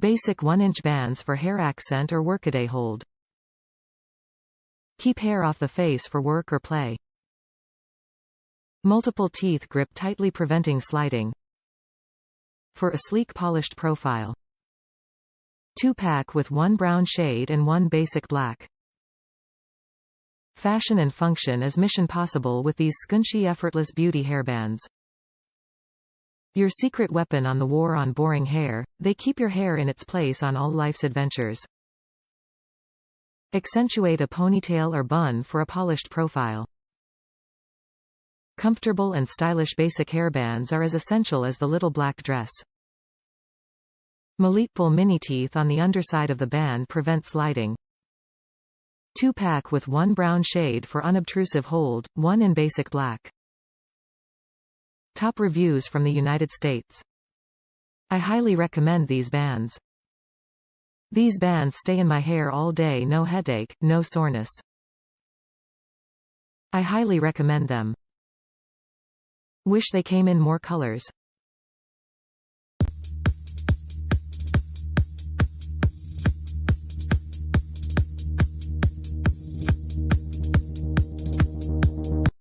Basic 1-inch bands for hair accent or workaday hold. Keep hair off the face for work or play. Multiple teeth grip tightly preventing sliding. For a sleek polished profile. 2-pack with 1 brown shade and 1 basic black. Fashion and function is mission possible with these Scunci Effortless beauty hairbands. Your secret weapon on the war on boring hair, they keep your hair in its place on all life's adventures. Accentuate a ponytail or bun for a polished profile. Comfortable and stylish basic hairbands are as essential as the little black dress. Mulitple mini teeth on the underside of the band prevent sliding. 2-pack with 1 brown shade for unobtrusive hold, 1 in basic black. Top reviews from the United States. I highly recommend these bands. These bands stay in my hair all day, no headache, no soreness. I highly recommend them. Wish they came in more colors.